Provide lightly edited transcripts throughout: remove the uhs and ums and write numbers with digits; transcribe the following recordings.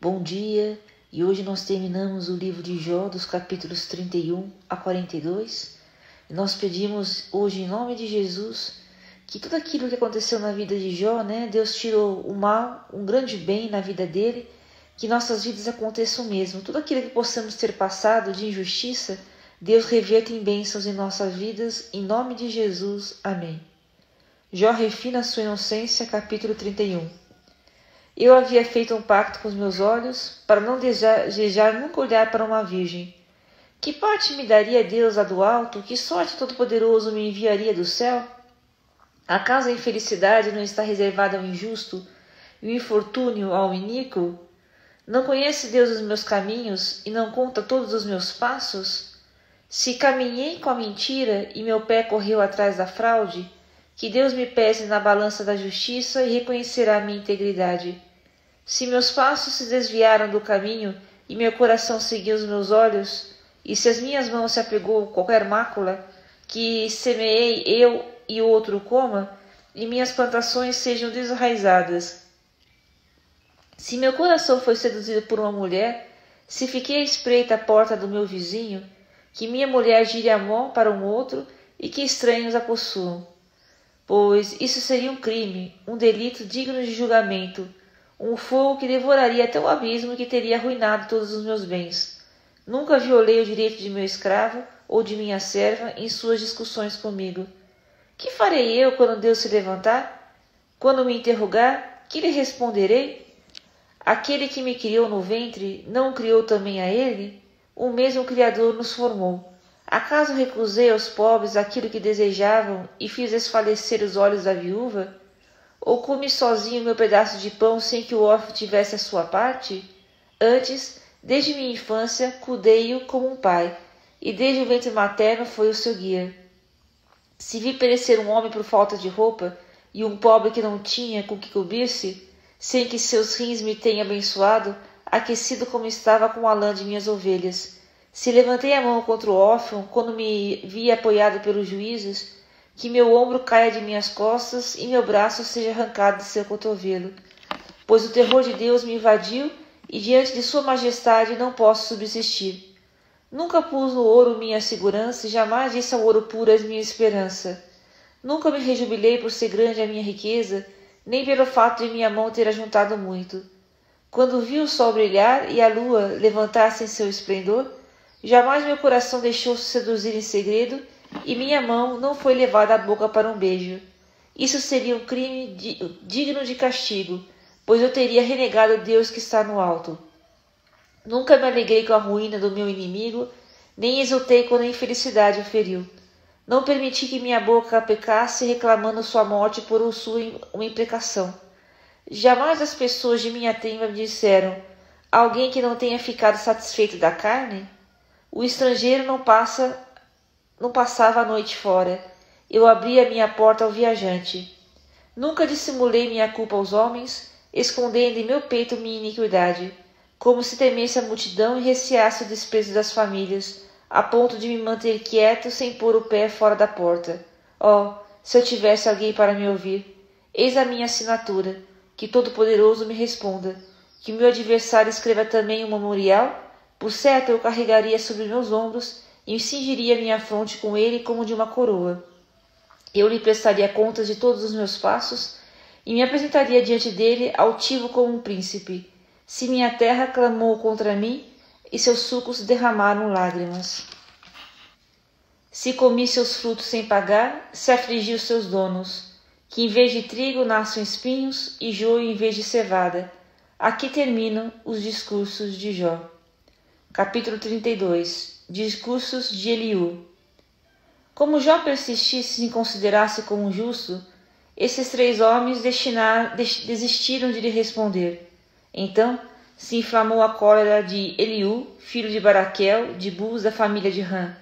Bom dia, e hoje nós terminamos o livro de Jó, dos capítulos 31 a 42. E nós pedimos hoje, em nome de Jesus, que tudo aquilo que aconteceu na vida de Jó, Deus tirou o mal, um grande bem na vida dele, que nossas vidas aconteçam mesmo. Tudo aquilo que possamos ter passado de injustiça, Deus reverta em bênçãos em nossas vidas, em nome de Jesus. Amém. Jó refina sua inocência, capítulo 31. Eu havia feito um pacto com os meus olhos, para não desejar nunca olhar para uma virgem. Que parte me daria Deus lá do alto? Que sorte todo-poderoso me enviaria do céu? Acaso a infelicidade não está reservada ao injusto, e o infortúnio ao iníquo? Não conhece Deus os meus caminhos, e não conta todos os meus passos? Se caminhei com a mentira, e meu pé correu atrás da fraude, que Deus me pese na balança da justiça e reconhecerá a minha integridade. Se meus passos se desviaram do caminho e meu coração seguiu os meus olhos, e se as minhas mãos se apegou a qualquer mácula, que semeei eu e o outro coma, e minhas plantações sejam desenraizadas. Se meu coração foi seduzido por uma mulher, se fiquei à espreita à porta do meu vizinho, que minha mulher gire a mão para um outro e que estranhos a possuam. Pois isso seria um crime, um delito digno de julgamento, um fogo que devoraria até o abismo e que teria arruinado todos os meus bens. Nunca violei o direito de meu escravo ou de minha serva em suas discussões comigo. Que farei eu quando Deus se levantar? Quando me interrogar, que lhe responderei? Aquele que me criou no ventre, não criou também a ele? O mesmo Criador nos formou. Acaso recusei aos pobres aquilo que desejavam e fiz desfalecer os olhos da viúva? Ou comi sozinho meu pedaço de pão sem que o órfão tivesse a sua parte? Antes, desde minha infância, cuidei-o como um pai, e desde o ventre materno foi o seu guia. Se vi perecer um homem por falta de roupa, e um pobre que não tinha com que cobrir-se, sem que seus rins me tenham abençoado, aquecido como estava com a lã de minhas ovelhas, se levantei a mão contra o órfão, quando me vi apoiado pelos juízes, que meu ombro caia de minhas costas e meu braço seja arrancado de seu cotovelo. Pois o terror de Deus me invadiu e diante de sua majestade não posso subsistir. Nunca pus no ouro minha segurança e jamais disse ao ouro puro as minha esperança. Nunca me rejubilei por ser grande a minha riqueza, nem pelo fato de minha mão ter ajuntado muito. Quando vi o sol brilhar e a lua levantar-se em seu esplendor, jamais meu coração deixou-se seduzir em segredo, e minha mão não foi levada à boca para um beijo. Isso seria um crime digno de castigo, pois eu teria renegado Deus que está no alto. Nunca me alegrei com a ruína do meu inimigo, nem exultei quando a infelicidade o feriu. Não permiti que minha boca pecasse reclamando sua morte por uma imprecação. Jamais as pessoas de minha tenda me disseram: alguém que não tenha ficado satisfeito da carne? O estrangeiro não passava a noite fora. Eu abria minha porta ao viajante. Nunca dissimulei minha culpa aos homens, escondendo em meu peito minha iniquidade, como se temesse a multidão e receasse o desprezo das famílias, a ponto de me manter quieto sem pôr o pé fora da porta. Oh, se eu tivesse alguém para me ouvir! Eis a minha assinatura, que Todo-Poderoso me responda, que meu adversário escreva também um memorial. Por certo, eu carregaria sobre meus ombros e cingiria minha fronte com ele como de uma coroa. Eu lhe prestaria contas de todos os meus passos e me apresentaria diante dele altivo como um príncipe, se minha terra clamou contra mim e seus sucos derramaram lágrimas. Se comi seus frutos sem pagar, se afligiu seus donos, que em vez de trigo nascem espinhos e joio em vez de cevada. Aqui terminam os discursos de Jó. Capítulo 32. Discursos de Eliú. Como Jó persistisse em considerar-se como justo, esses três homens desistiram de lhe responder. Então se inflamou a cólera de Eliú, filho de Baraquel, de Buz, da família de Ram.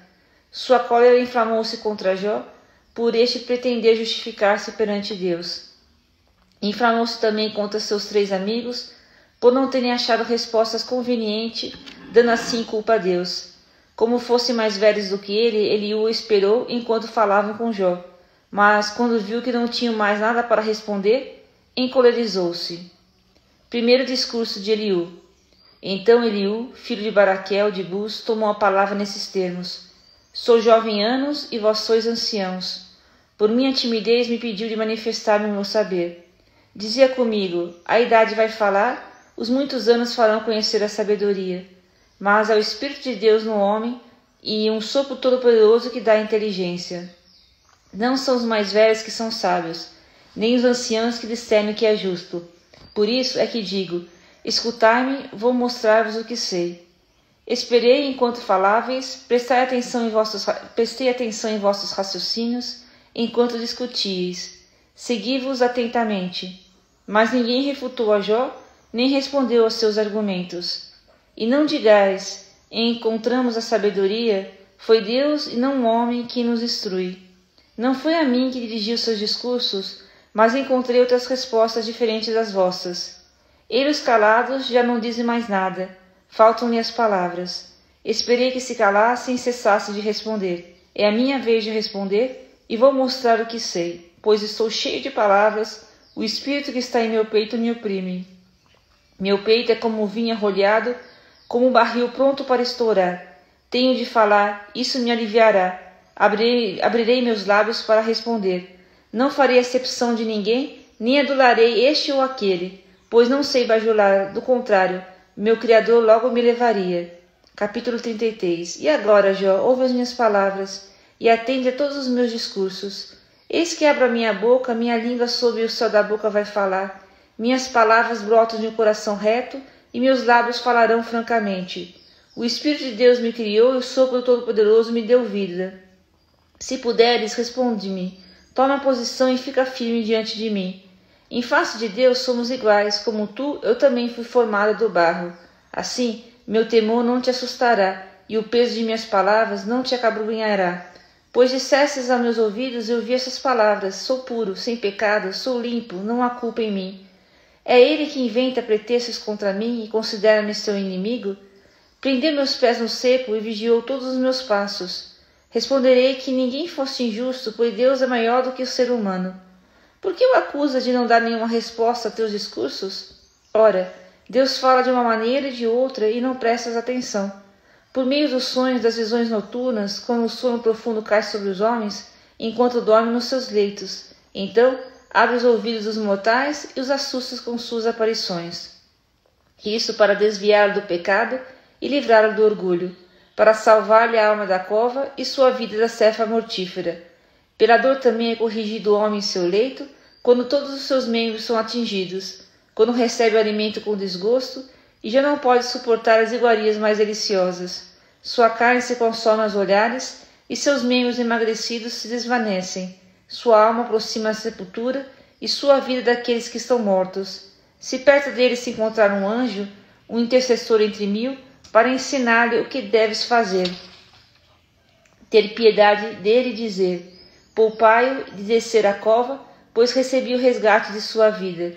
Sua cólera inflamou-se contra Jó, por este pretender justificar-se perante Deus. Inflamou-se também contra seus três amigos, por não terem achado respostas convenientes, dando assim culpa a Deus. Como fossem mais velhos do que ele, Eliú esperou enquanto falavam com Jó. Mas, quando viu que não tinham mais nada para responder, encolerizou-se. Primeiro discurso de Eliú. Então Eliú, filho de Baraquel, de Bus, tomou a palavra nesses termos: Sou jovem anos e vós sois anciãos. Por minha timidez me pediu de manifestar-me o meu saber. Dizia comigo: a idade vai falar, os muitos anos farão conhecer a sabedoria. Mas ao Espírito de Deus no homem e um sopro todo-poderoso que dá a inteligência. Não são os mais velhos que são sábios, nem os anciãos que discernem o que é justo. Por isso é que digo: escutai-me, vou mostrar-vos o que sei. Esperei enquanto faláveis, prestei atenção em vossos raciocínios, enquanto discutíeis. Segui-vos atentamente. Mas ninguém refutou a Jó, nem respondeu aos seus argumentos. E não digais: encontramos a sabedoria, foi Deus e não um homem que nos instrui. Não foi a mim que dirigiu seus discursos, mas encontrei outras respostas diferentes das vossas. Eles calados já não dizem mais nada, faltam-lhe as palavras. Esperei que se calassem e cessassem de responder. É a minha vez de responder, e vou mostrar o que sei, pois estou cheio de palavras, o espírito que está em meu peito me oprime. Meu peito é como um vinho arrolhado, como um barril pronto para estourar. Tenho de falar, isso me aliviará. Abrirei meus lábios para responder. Não farei acepção de ninguém, nem adularei este ou aquele, pois não sei bajular, do contrário, meu Criador logo me levaria. Capítulo 33. E agora, Jó, ouve as minhas palavras, e atende a todos os meus discursos. Eis que abro a minha boca, minha língua sob o céu da boca vai falar. Minhas palavras brotam de um coração reto, e meus lábios falarão francamente. O Espírito de Deus me criou, e o sopro do Todo-Poderoso me deu vida. Se puderes, responde-me. Toma a posição e fica firme diante de mim. Em face de Deus somos iguais, como tu, eu também fui formada do barro. Assim, meu temor não te assustará, e o peso de minhas palavras não te acabrunhará. Pois dissestes a meus ouvidos, eu vi essas palavras: sou puro, sem pecado, sou limpo, não há culpa em mim. É ele que inventa pretextos contra mim e considera-me seu inimigo? Prendeu meus pés no cepo e vigiou todos os meus passos. Responderei que ninguém fosse injusto, pois Deus é maior do que o ser humano. Por que o acusa de não dar nenhuma resposta a teus discursos? Ora, Deus fala de uma maneira e de outra e não prestas atenção. Por meio dos sonhos, das visões noturnas, quando o sono profundo cai sobre os homens, enquanto dormem nos seus leitos. Então, abre os ouvidos dos mortais e os assustas com suas aparições. Isso para desviá-lo do pecado e livrá-lo do orgulho, para salvar-lhe a alma da cova e sua vida da cefa mortífera. Pela dor também é corrigido o homem em seu leito, quando todos os seus membros são atingidos, quando recebe o alimento com desgosto e já não pode suportar as iguarias mais deliciosas. Sua carne se consome aos olhares e seus membros emagrecidos se desvanecem. Sua alma aproxima a sepultura e sua vida daqueles que estão mortos. Se perto dele se encontrar um anjo, um intercessor entre mil, para ensinar-lhe o que deves fazer, ter piedade dele e dizer: poupai-o de descer a cova, pois recebi o resgate de sua vida.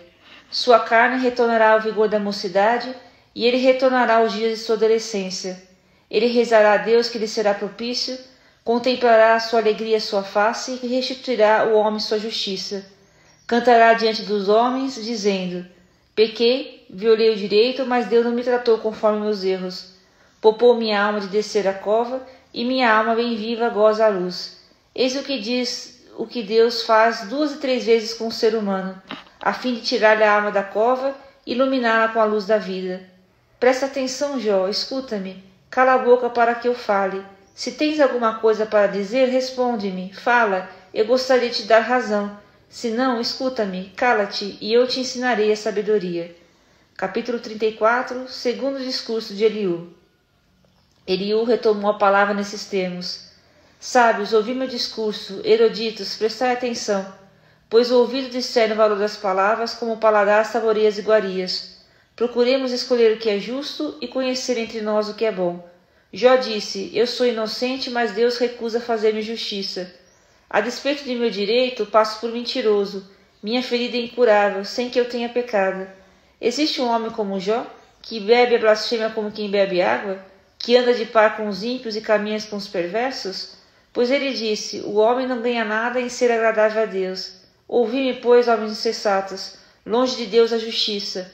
Sua carne retornará ao vigor da mocidade, e ele retornará aos dias de sua adolescência. Ele rezará a Deus que lhe será propício, contemplará a sua alegria a sua face, e restituirá ao homem sua justiça. Cantará diante dos homens, dizendo: pequei, violei o direito, mas Deus não me tratou conforme meus erros. Poupou minha alma de descer a cova, e minha alma bem viva goza a luz. Eis o que Deus faz 2 e 3 vezes com o ser humano, a fim de tirar-lhe a alma da cova e iluminá-la com a luz da vida. Presta atenção, Jó, escuta-me, cala a boca para que eu fale. Se tens alguma coisa para dizer, responde-me, fala, eu gostaria de te dar razão. Se não, escuta-me, cala-te, e eu te ensinarei a sabedoria. Capítulo 34, segundo discurso de Eliú. Eliú retomou a palavra nesses termos: sábios, ouvi meu discurso, eruditos, prestai atenção, pois o ouvido discerne o valor das palavras, como o paladar saboreia as iguarias. Procuremos escolher o que é justo e conhecer entre nós o que é bom. Jó disse: eu sou inocente, mas Deus recusa fazer-me justiça. A despeito de meu direito, passo por mentiroso. Minha ferida é incurável, sem que eu tenha pecado. Existe um homem como Jó, que bebe a blasfêmia como quem bebe água, que anda de par com os ímpios e caminha com os perversos? Pois ele disse: o homem não ganha nada em ser agradável a Deus. Ouvi-me, pois, homens insensatos, longe de Deus a injustiça.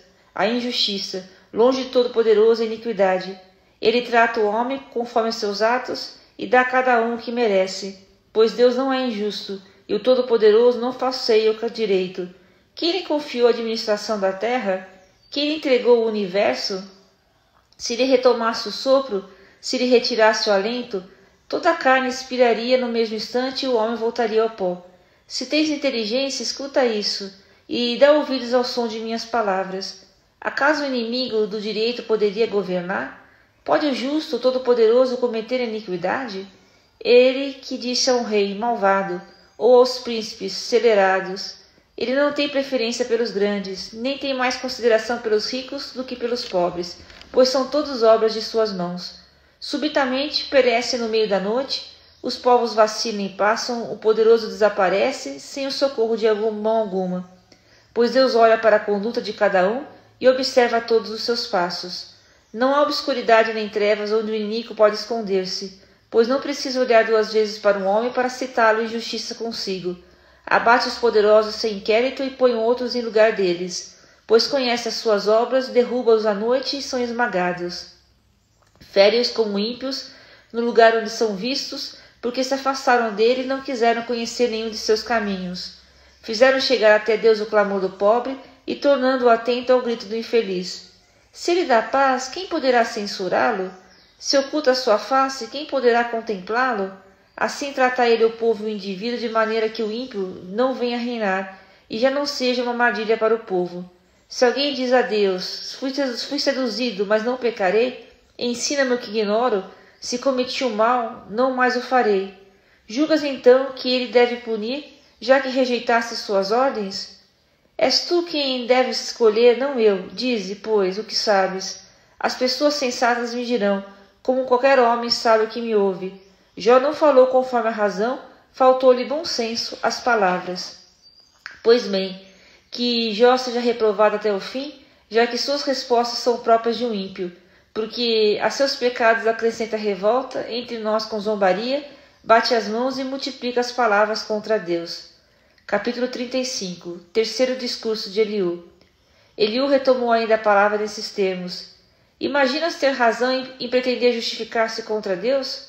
longe de Todo-Poderoso, a iniquidade. Ele trata o homem conforme os seus atos e dá a cada um o que merece, pois Deus não é injusto, e o Todo-Poderoso não falseia o direito. Quem lhe confiou a administração da terra? Quem lhe entregou o universo? Se lhe retomasse o sopro, se lhe retirasse o alento, toda a carne expiraria no mesmo instante e o homem voltaria ao pó. Se tens inteligência, escuta isso, e dá ouvidos ao som de minhas palavras. Acaso o inimigo do direito poderia governar? Pode o justo, o Todo-Poderoso, cometer iniquidade? Ele que disse a um rei malvado, ou aos príncipes celerados, ele não tem preferência pelos grandes, nem tem mais consideração pelos ricos do que pelos pobres, pois são todos obras de suas mãos. Subitamente perece no meio da noite, os povos vacilam e passam, o poderoso desaparece, sem o socorro de mão alguma. Pois Deus olha para a conduta de cada um e observa todos os seus passos. Não há obscuridade nem trevas onde o inimigo pode esconder-se, pois não precisa olhar duas vezes para um homem para citá-lo em justiça consigo. Abate os poderosos sem inquérito e põe outros em lugar deles, pois conhece as suas obras, derruba-os à noite e são esmagados. Fere-os como ímpios no lugar onde são vistos, porque se afastaram dele e não quiseram conhecer nenhum de seus caminhos. Fizeram chegar até Deus o clamor do pobre e tornando-o atento ao grito do infeliz. Se ele dá paz, quem poderá censurá-lo? Se oculta a sua face, quem poderá contemplá-lo? Assim trata ele o povo e o indivíduo de maneira que o ímpio não venha reinar e já não seja uma armadilha para o povo. Se alguém diz a Deus, fui seduzido, mas não pecarei, ensina-me o que ignoro, se cometi o mal, não mais o farei. Julgas então que ele deve punir, já que rejeitaste suas ordens? És tu quem deves escolher, não eu. Dize, pois, o que sabes. As pessoas sensatas me dirão, como qualquer homem sabe que me ouve. Jó não falou conforme a razão, faltou-lhe bom senso as palavras. Pois bem, que Jó seja reprovado até o fim, já que suas respostas são próprias de um ímpio, porque a seus pecados acrescenta revolta, entre nós com zombaria, bate as mãos e multiplica as palavras contra Deus. Capítulo 35. Terceiro discurso de Eliú. Eliú retomou ainda a palavra nesses termos. Imaginas ter razão em pretender justificar-se contra Deus?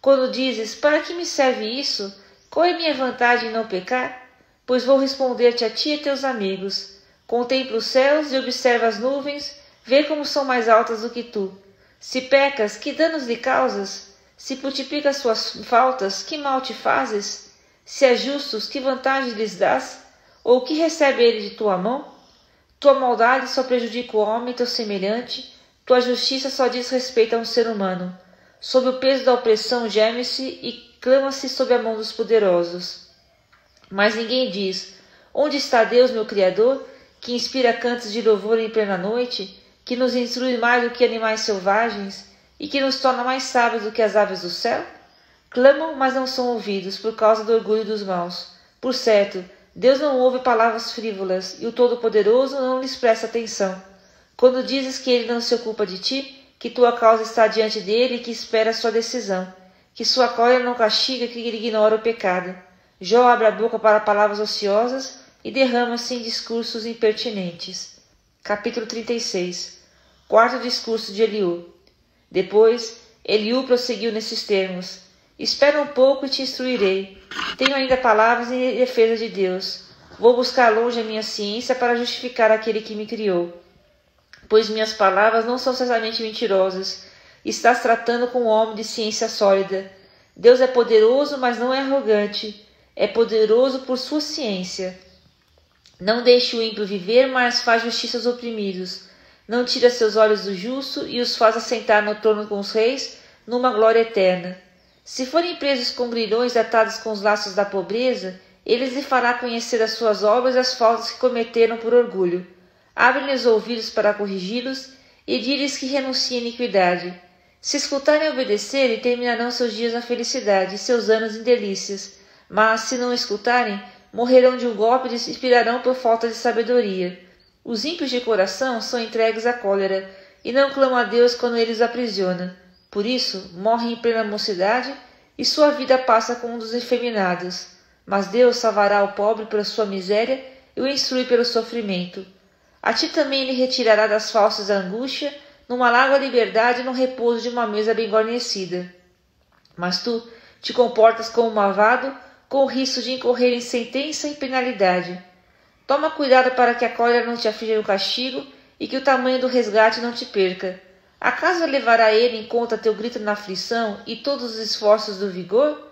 Quando dizes, para que me serve isso? Qual é minha vantagem em não pecar? Pois vou responder-te a ti e teus amigos. Contempla os céus e observa as nuvens, vê como são mais altas do que tu. Se pecas, que danos lhe causas? Se multiplicas suas faltas, que mal te fazes? Se é justos, que vantagens lhes dás? Ou o que recebe ele de tua mão? Tua maldade só prejudica o homem, teu semelhante, tua justiça só diz respeito a um ser humano. Sob o peso da opressão geme-se e clama-se sob a mão dos poderosos. Mas ninguém diz, onde está Deus, meu Criador, que inspira cantos de louvor em plena noite, que nos instrui mais do que animais selvagens, e que nos torna mais sábios do que as aves do céu? Clamam, mas não são ouvidos, por causa do orgulho dos maus. Por certo, Deus não ouve palavras frívolas, e o Todo-Poderoso não lhes presta atenção. Quando dizes que ele não se ocupa de ti, que tua causa está diante dele e que espera a sua decisão, que sua cólera não castiga, que ele ignora o pecado. Jó abre a boca para palavras ociosas e derrama-se em discursos impertinentes. Capítulo 36. Quarto discurso de Eliú. Depois, Eliú prosseguiu nesses termos. Espera um pouco e te instruirei. Tenho ainda palavras em defesa de Deus. Vou buscar longe a minha ciência para justificar aquele que me criou. Pois minhas palavras não são certamente mentirosas. Estás tratando com um homem de ciência sólida. Deus é poderoso, mas não é arrogante. É poderoso por sua ciência. Não deixe o ímpio viver, mas faz justiça aos oprimidos. Não tira seus olhos do justo e os faz assentar no trono com os reis, numa glória eterna. Se forem presos com grilhões atados com os laços da pobreza, ele lhe fará conhecer as suas obras e as faltas que cometeram por orgulho. Abre-lhes os ouvidos para corrigi-los e diz-lhes que renunciem à iniquidade. Se escutarem e obedecerem, terminarão seus dias na felicidade e seus anos em delícias. Mas, se não escutarem, morrerão de um golpe e expirarão por falta de sabedoria. Os ímpios de coração são entregues à cólera e não clamam a Deus quando ele os aprisiona. Por isso, morrem em plena mocidade e sua vida passa como um dos efeminados. Mas Deus salvará o pobre pela sua miséria e o instrui pelo sofrimento. A ti também ele retirará das falsas angústia, numa larga liberdade e no repouso de uma mesa bem guarnecida. Mas tu te comportas como malvado, com o risco de incorrer em sentença e penalidade. Toma cuidado para que a cólera não te aflija no castigo e que o tamanho do resgate não te perca. Acaso levará ele em conta teu grito na aflição e todos os esforços do vigor?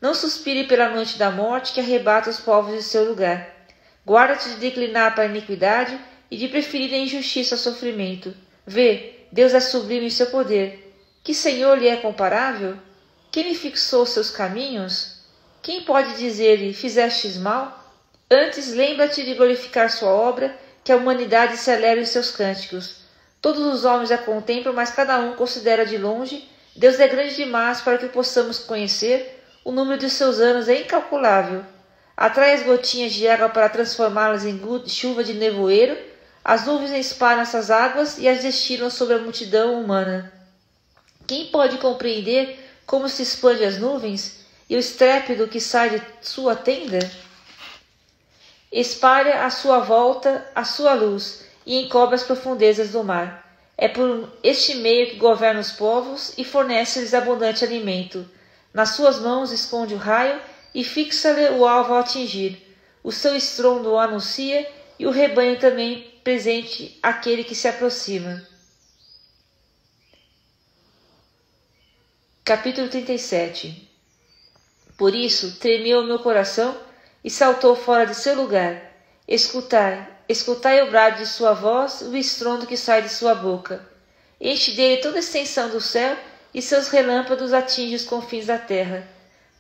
Não suspire pela noite da morte que arrebata os povos de seu lugar. Guarda-te de declinar para a iniquidade e de preferir a injustiça ao sofrimento. Vê, Deus é sublime em seu poder. Que Senhor lhe é comparável? Quem lhe fixou seus caminhos? Quem pode dizer-lhe, fizestes mal? Antes, lembra-te de glorificar sua obra, que a humanidade celebra em seus cânticos. Todos os homens a contemplam, mas cada um considera de longe. Deus é grande demais para que o possamos conhecer. O número de seus anos é incalculável. Atrai as gotinhas de água para transformá-las em chuva de nevoeiro. As nuvens espalham essas águas e as destilam sobre a multidão humana. Quem pode compreender como se expande as nuvens e o estrépito que sai de sua tenda? Espalha à sua volta a sua luz e encobre as profundezas do mar. É por este meio que governa os povos e fornece-lhes abundante alimento. Nas suas mãos esconde o raio e fixa-lhe o alvo ao atingir. O seu estrondo o anuncia e o rebanho também presente àquele que se aproxima. Capítulo 37. Por isso tremeu o meu coração e saltou fora de seu lugar. Escutai, escutai o brado de sua voz, o estrondo que sai de sua boca. Enche dele toda a extensão do céu, e seus relâmpagos atingem os confins da terra.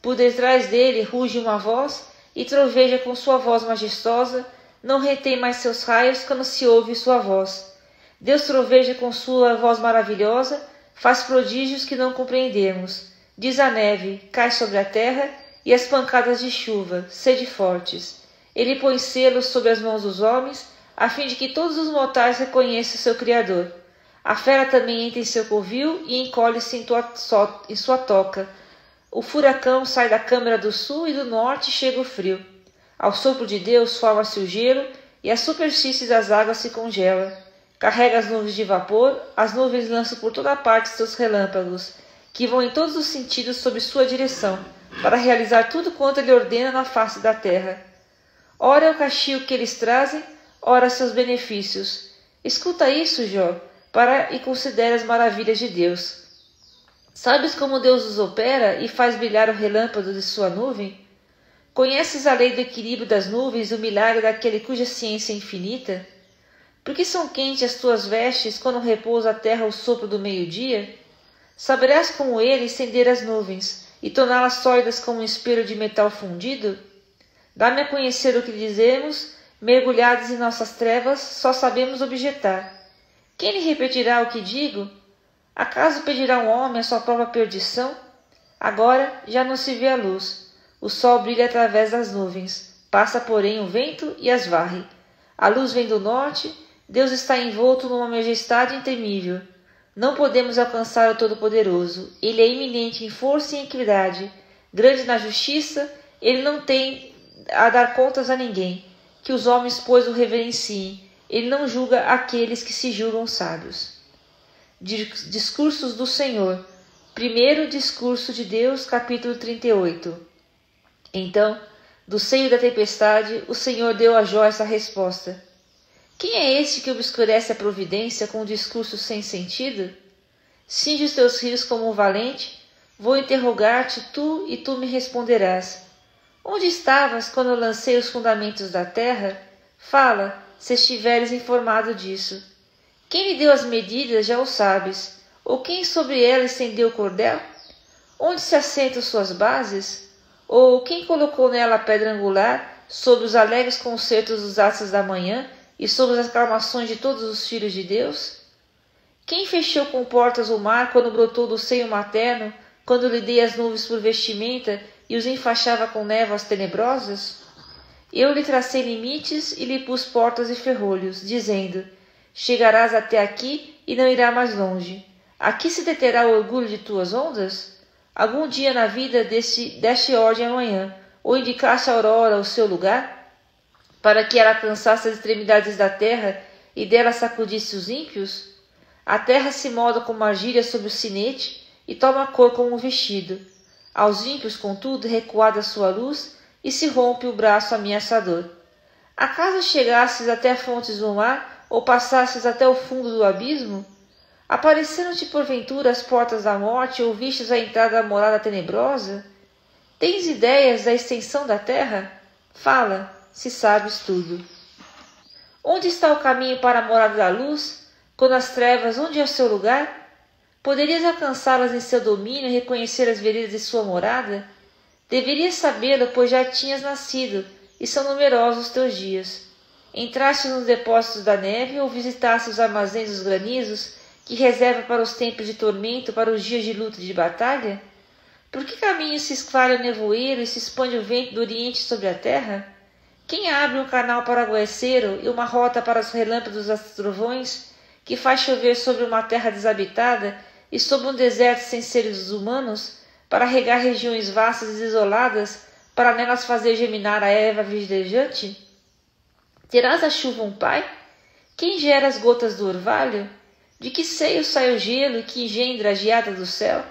Por detrás dele ruge uma voz, e troveja com sua voz majestosa, não retém mais seus raios quando se ouve sua voz. Deus troveja com sua voz maravilhosa, faz prodígios que não compreendemos. Diz a neve, cai sobre a terra, e as pancadas de chuva, sede fortes. Ele põe selos sobre as mãos dos homens, a fim de que todos os mortais reconheçam seu Criador. A fera também entra em seu covil e encolhe-se em sua toca. O furacão sai da câmara do sul e do norte chega o frio. Ao sopro de Deus forma-se o gelo e a superfície das águas se congela. Carrega as nuvens de vapor, as nuvens lançam por toda parte seus relâmpagos, que vão em todos os sentidos sob sua direção, para realizar tudo quanto ele ordena na face da terra. Ora é o castigo que eles trazem, ora seus benefícios. Escuta isso, Jó, e considere as maravilhas de Deus. Sabes como Deus os opera e faz brilhar o relâmpago de sua nuvem? Conheces a lei do equilíbrio das nuvens e o milagre daquele cuja ciência é infinita? Por que são quentes as tuas vestes quando repousa a terra o sopro do meio-dia? Saberás como ele estender as nuvens e torná-las sólidas como um espelho de metal fundido? Dá-me a conhecer o que dizemos, mergulhados em nossas trevas, só sabemos objetar. Quem lhe repetirá o que digo? Acaso pedirá um homem a sua própria perdição? Agora já não se vê a luz. O sol brilha através das nuvens. Passa, porém, o vento e as varre. A luz vem do norte. Deus está envolto numa majestade intemível. Não podemos alcançar o Todo-Poderoso. Ele é iminente em força e em equidade. Grande na justiça, ele não tem a dar contas a ninguém. Que os homens, pois, o reverenciem. Ele não julga aqueles que se julgam sábios. Discursos do Senhor. Primeiro discurso de Deus, capítulo 38. Então, do seio da tempestade, o Senhor deu a Jó essa resposta. Quem é este que obscurece a providência com um discurso sem sentido? Cinge os teus rios como um valente, vou interrogar-te e tu me responderás. Onde estavas quando eu lancei os fundamentos da terra? Fala, se estiveres informado disso. Quem lhe deu as medidas já o sabes, ou quem sobre ela estendeu o cordel? Onde se assentam suas bases? Ou quem colocou nela a pedra angular, sobre os alegres concertos dos astros da manhã e sobre as aclamações de todos os filhos de Deus? Quem fechou com portas o mar quando brotou do seio materno, quando lhe dei as nuvens por vestimenta e os enfaixava com névoas tenebrosas? Eu lhe tracei limites e lhe pus portas e ferrolhos, dizendo, chegarás até aqui e não irá mais longe. Aqui se deterá o orgulho de tuas ondas? Algum dia na vida deste ordem amanhã, ou indicaste a aurora o seu lugar, para que ela alcançasse as extremidades da terra e dela sacudisse os ímpios? A terra se molda como argila sobre o sinete e toma cor como um vestido. Aos ímpios, contudo, recuada a sua luz e se rompe o braço ameaçador. Acaso chegasses até as fontes do mar ou passasses até o fundo do abismo? Apareceram-te porventura as portas da morte ou vistes a entrada da morada tenebrosa? Tens ideias da extensão da terra? Fala, se sabes tudo. Onde está o caminho para a morada da luz? Quando as trevas, onde é o seu lugar? Poderias alcançá-las em seu domínio e reconhecer as veredas de sua morada? Deverias sabê-lo, pois já tinhas nascido, e são numerosos os teus dias. Entraste nos depósitos da neve ou visitaste os armazéns dos granizos, que reserva para os tempos de tormento, para os dias de luta e de batalha? Por que caminho se esclara o nevoeiro e se expande o vento do oriente sobre a terra? Quem abre um canal para o aguaceiro e uma rota para os relâmpagos dos trovões, que faz chover sobre uma terra desabitada e sobre um deserto sem seres humanos, para regar regiões vastas e desoladas, para nelas fazer germinar a erva verdejante? Terás a chuva um pai? Quem gera as gotas do orvalho? De que seio sai o gelo e que engendra a geada do céu?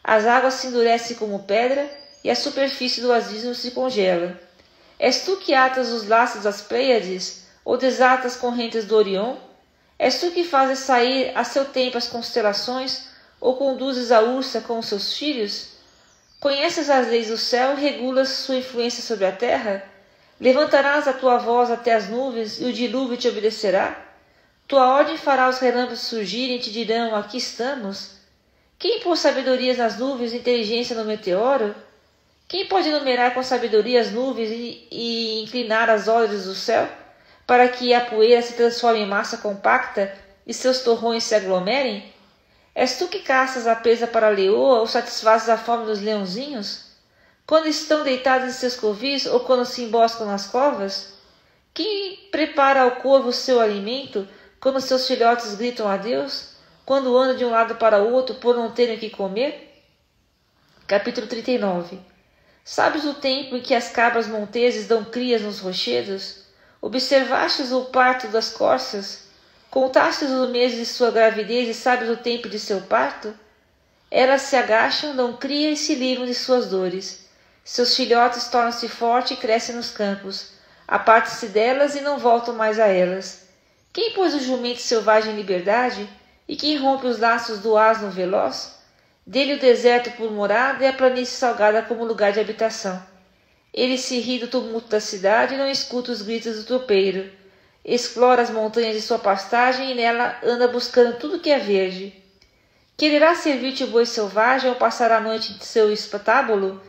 As águas se endurecem como pedra e a superfície do abismo se congela. És tu que atas os laços das Pleiades ou desatas as correntes do Orion? És tu que fazes sair a seu tempo as constelações ou conduzes a Ursa com os seus filhos? Conheces as leis do céu e regulas sua influência sobre a terra? Levantarás a tua voz até as nuvens e o dilúvio te obedecerá? Tua ordem fará os relâmpagos surgirem e te dirão, aqui estamos. Quem pôs sabedoria nas nuvens e inteligência no meteoro? Quem pode numerar com sabedoria as nuvens e inclinar as ordens do céu, para que a poeira se transforme em massa compacta e seus torrões se aglomerem? És tu que caças a presa para a leoa ou satisfazes a fome dos leãozinhos? Quando estão deitados em seus covis ou quando se emboscam nas covas? Quem prepara ao corvo o seu alimento quando seus filhotes gritam a Deus? Quando andam de um lado para o outro por não terem o que comer? Capítulo 39. Sabes o tempo em que as cabras monteses dão crias nos rochedos? Observastes o parto das corças? Contastes os meses de sua gravidez e sabes o tempo de seu parto? Elas se agacham, dão cria e se livram de suas dores. Seus filhotes tornam-se fortes e crescem nos campos. Apartam-se delas e não voltam mais a elas. Quem pôs o jumento selvagem em liberdade? E quem rompe os laços do asno veloz? Dê-lhe o deserto por morada e a planície salgada como lugar de habitação. Ele se ri do tumulto da cidade e não escuta os gritos do tropeiro. Explora as montanhas de sua pastagem e nela anda buscando tudo que é verde. Quererá servir-te o boi selvagem ou passar a noite em seu estábulo?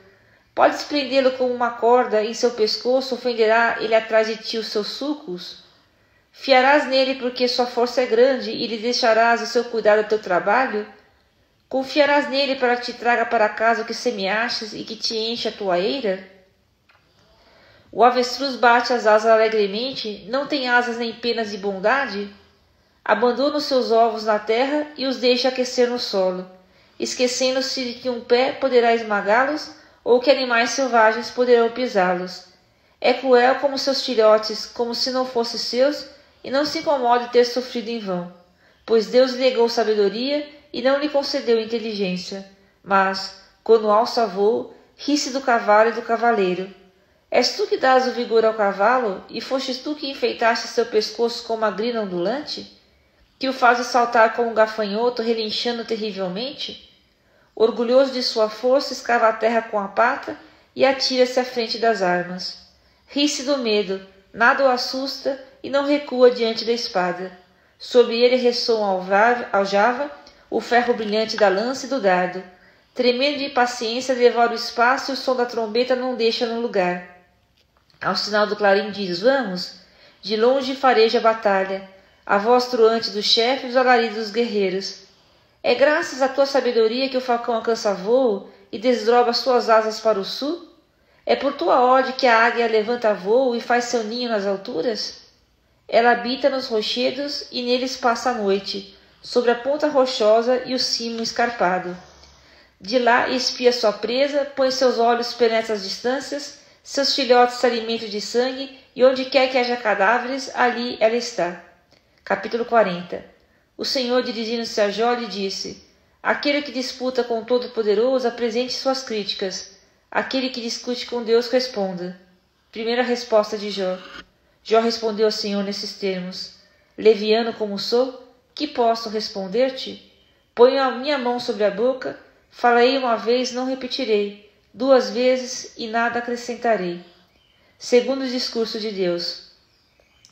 Podes prendê-lo com uma corda em seu pescoço, ofenderá ele atrás de ti os seus sulcos? Fiarás nele porque sua força é grande e lhe deixarás o seu cuidado do teu trabalho? Confiarás nele para que te traga para casa o que semeastes e que te enche a tua eira? O avestruz bate as asas alegremente, não tem asas nem penas de bondade? Abandona os seus ovos na terra e os deixa aquecer no solo, esquecendo-se de que um pé poderá esmagá-los ou que animais selvagens poderão pisá-los. É cruel como seus filhotes, como se não fossem seus, e não se incomode ter sofrido em vão, pois Deus lhe legou sabedoria e não lhe concedeu inteligência. Mas, quando alça voo, ri-se do cavalo e do cavaleiro. És tu que dás o vigor ao cavalo, e fostes tu que enfeitaste seu pescoço com uma grina ondulante, que o fazes saltar como um gafanhoto, relinchando terrivelmente? Orgulhoso de sua força, escava a terra com a pata e atira-se à frente das armas. Ri-se do medo, nada o assusta e não recua diante da espada. Sobre ele ressoam aljava, o ferro brilhante da lança e do dardo. Tremendo de impaciência, devora o espaço e o som da trombeta não deixa no lugar. Ao sinal do clarim diz, vamos! De longe fareja a batalha, a voz truante do chefe e os alaridos dos guerreiros. É graças à tua sabedoria que o falcão alcança voo e desdobra suas asas para o sul? É por tua ordem que a águia levanta voo e faz seu ninho nas alturas? Ela habita nos rochedos e neles passa a noite, sobre a ponta rochosa e o cimo escarpado. De lá espia sua presa, põe seus olhos penetra as distâncias, seus filhotes se alimentam de sangue, e onde quer que haja cadáveres, ali ela está. Capítulo 40. O Senhor, dirigindo-se a Jó, lhe disse: aquele que disputa com o Todo-Poderoso, apresente suas críticas. Aquele que discute com Deus, responda. Primeira resposta de Jó. Jó respondeu ao Senhor nesses termos: leviano como sou, que posso responder-te? Ponho a minha mão sobre a boca, falarei uma vez, não repetirei, 2 vezes e nada acrescentarei. Segundo o discurso de Deus.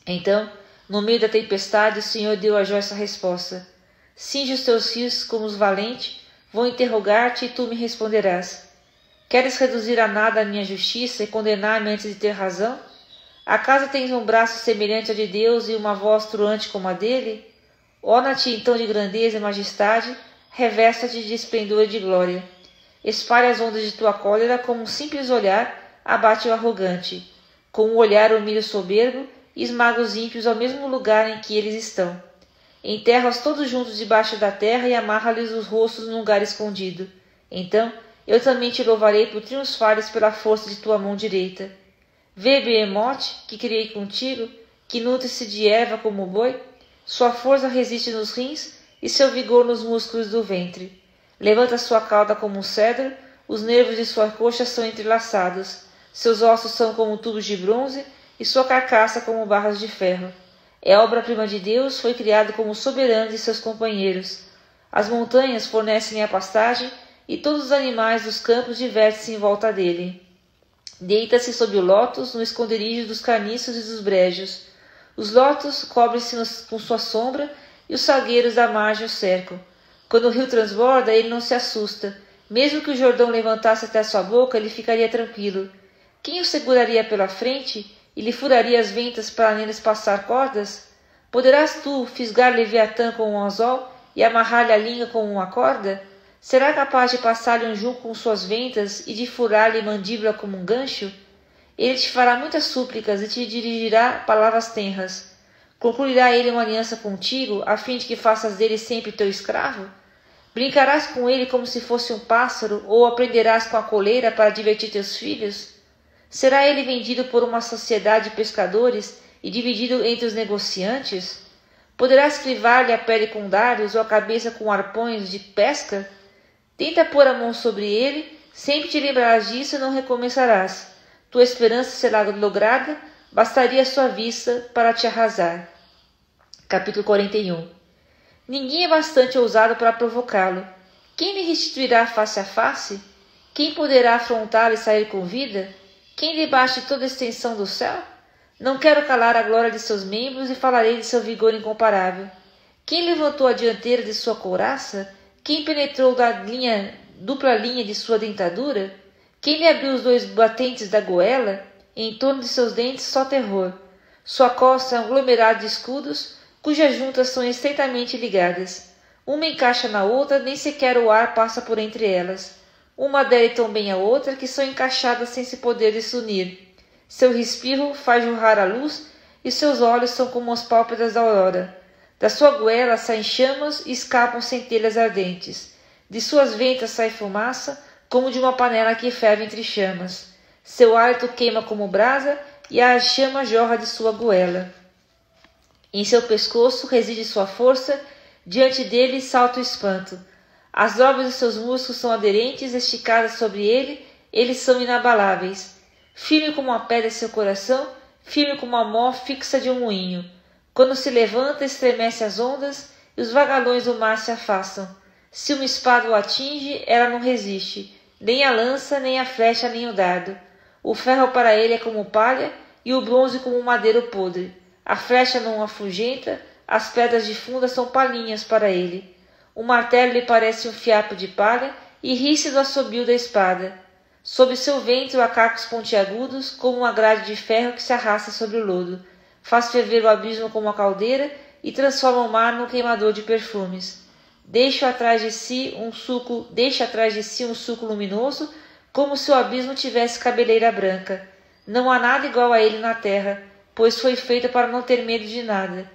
Então, no meio da tempestade, o Senhor deu a Jó essa resposta: cinge os teus rios como os valentes, vou interrogar-te e tu me responderás. Queres reduzir a nada a minha justiça e condenar-me antes de ter razão? Acaso tens um braço semelhante ao de Deus e uma voz truante como a dele? Orna-te então de grandeza e majestade, revesta-te de esplendor e de glória. Espalha as ondas de tua cólera, como um simples olhar, abate o arrogante. Com um olhar humilha o soberbo, e esmaga os ímpios ao mesmo lugar em que eles estão. Enterra-os todos juntos debaixo da terra e amarra-lhes os rostos num lugar escondido. Então eu também te louvarei por triunfares pela força de tua mão direita. Vê Beemote, que criei contigo, que nutre-se de erva como o boi. Sua força resiste nos rins e seu vigor nos músculos do ventre. Levanta sua cauda como um cedro, os nervos de sua coxa são entrelaçados. Seus ossos são como tubos de bronze e sua carcaça como barras de ferro. É obra-prima de Deus, foi criado como soberano de seus companheiros. As montanhas fornecem a pastagem e todos os animais dos campos divertem-se em volta dele. Deita-se sob o lótus no esconderijo dos carniços e dos brejos. Os lótus cobrem-se com sua sombra e os salgueiros da margem o cercam. Quando o rio transborda, ele não se assusta. Mesmo que o Jordão levantasse até a sua boca, ele ficaria tranquilo. Quem o seguraria pela frente e lhe furaria as ventas para neles passar cordas? Poderás tu fisgar Leviatã com um anzol e amarrar-lhe a língua com uma corda? Será capaz de passar-lhe um junco com suas ventas e de furar-lhe a mandíbula como um gancho? Ele te fará muitas súplicas e te dirigirá palavras tenras. Concluirá ele uma aliança contigo, a fim de que faças dele sempre teu escravo? Brincarás com ele como se fosse um pássaro, ou aprenderás com a coleira para divertir teus filhos? Será ele vendido por uma sociedade de pescadores e dividido entre os negociantes? Poderás crivar-lhe a pele com dardos ou a cabeça com arpões de pesca? Tenta pôr a mão sobre ele, sempre te lembrarás disso e não recomeçarás. Tua esperança será lograda, bastaria a sua vista para te arrasar. Capítulo 41. Ninguém é bastante ousado para provocá-lo. Quem lhe restituirá face a face? Quem poderá afrontá-lo e sair com vida? Quem debate toda a extensão do céu? Não quero calar a glória de seus membros e falarei de seu vigor incomparável. Quem levantou a dianteira de sua couraça? Quem penetrou da dupla linha de sua dentadura? Quem lhe abriu os 2 batentes da goela? Em torno de seus dentes só terror. Sua costa é um aglomerado de escudos, cujas juntas são estreitamente ligadas. Uma encaixa na outra, nem sequer o ar passa por entre elas. Uma adere tão bem à outra que são encaixadas sem se poder desunir. Seu respiro faz jorrar a luz e seus olhos são como as pálpebras da aurora. Da sua goela saem chamas e escapam centelhas ardentes. De suas ventas sai fumaça, como de uma panela que ferve entre chamas. Seu hálito queima como brasa e a chama jorra de sua goela. Em seu pescoço reside sua força, diante dele salta o espanto. As dobras de seus músculos são aderentes, esticadas sobre ele, eles são inabaláveis. Firme como uma pedra em seu coração, firme como a mó fixa de um moinho. Quando se levanta, estremece as ondas, e os vagalhões do mar se afastam. Se uma espada o atinge, ela não resiste, nem a lança, nem a flecha, nem o dardo. O ferro para ele é como palha, e o bronze como madeiro podre. A flecha não o afugenta, as pedras de funda são palhinhas para ele. O martelo lhe parece um fiapo de palha, e ri-se do assobio da espada. Sob seu ventre há cacos pontiagudos, como uma grade de ferro que se arrasta sobre o lodo. Faz ferver o abismo como uma caldeira, e transforma o mar num queimador de perfumes. Deixa atrás de si um sulco luminoso, como se o abismo tivesse cabeleira branca. Não há nada igual a ele na terra, pois foi feito para não ter medo de nada.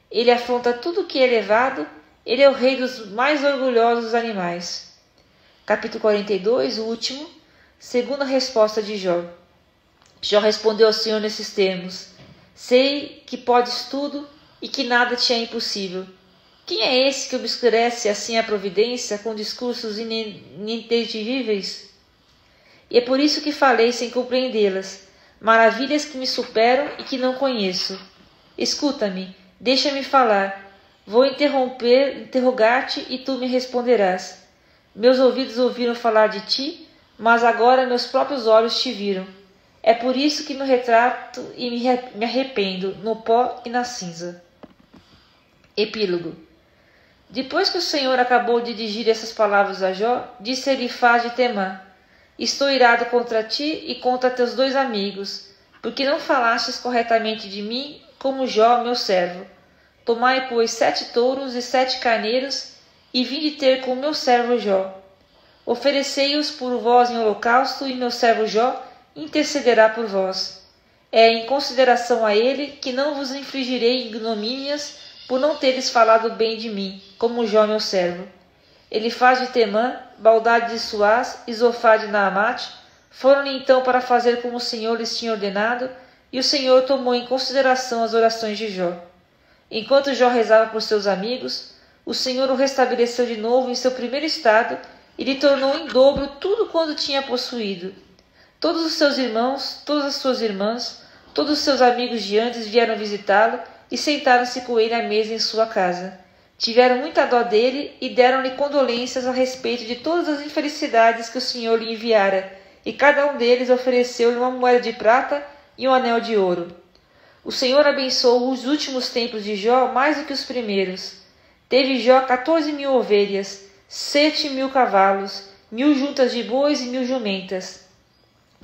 Ele afronta tudo o que é elevado, ele é o rei dos mais orgulhosos dos animais. Capítulo 42, o último, segunda resposta de Jó. Jó respondeu ao Senhor nesses termos: sei que podes tudo, e que nada te é impossível. Quem é esse que obscurece assim a providência com discursos ininteligíveis? E é por isso que falei sem compreendê-las, maravilhas que me superam e que não conheço. Escuta-me, deixa-me falar. Vou interrogar-te e tu me responderás. Meus ouvidos ouviram falar de ti, mas agora meus próprios olhos te viram. É por isso que me retrato e me arrependo no pó e na cinza. Epílogo. Depois que o Senhor acabou de dirigir essas palavras a Jó, disse Elifaz de Temã: Estou irado contra ti e contra teus 2 amigos, porque não falastes corretamente de mim, como Jó, meu servo. Tomai, pois, 7 touros e 7 carneiros, e vinde ter com meu servo Jó. Oferecei-os por vós em holocausto, e meu servo Jó intercederá por vós. É em consideração a ele que não vos infligirei ignomínias por não teres falado bem de mim, como Jó, meu servo. Elifaz de Temã, Baldade de Suás e Zofá de Naamate foram-lhe então para fazer como o Senhor lhes tinha ordenado, e o Senhor tomou em consideração as orações de Jó. Enquanto Jó rezava por seus amigos, o Senhor o restabeleceu de novo em seu primeiro estado e lhe tornou em dobro tudo quanto tinha possuído. Todos os seus irmãos, todas as suas irmãs, todos os seus amigos de antes vieram visitá-lo e sentaram-se com ele à mesa em sua casa. Tiveram muita dó dele e deram-lhe condolências a respeito de todas as infelicidades que o Senhor lhe enviara, e cada um deles ofereceu-lhe uma moeda de prata e um anel de ouro. O Senhor abençoou os últimos tempos de Jó mais do que os primeiros. Teve Jó 14.000 ovelhas, 7.000 cavalos, 1.000 juntas de bois e 1.000 jumentas.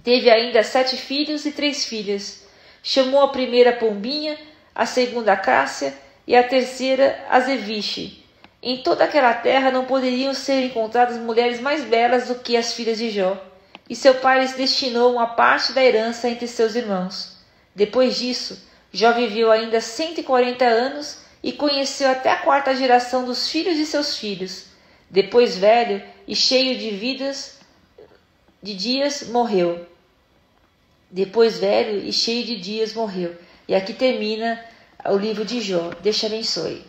Teve ainda 7 filhos e 3 filhas. Chamou a primeira Pombinha, a segunda Cássia e a terceira Azeviche. Em toda aquela terra não poderiam ser encontradas mulheres mais belas do que as filhas de Jó. E seu pai lhes destinou uma parte da herança entre seus irmãos. Depois disso, Jó viveu ainda 140 anos e conheceu até a 4ª geração dos filhos de seus filhos. Depois, velho e cheio de dias, morreu. E aqui termina o livro de Jó. Deus te abençoe.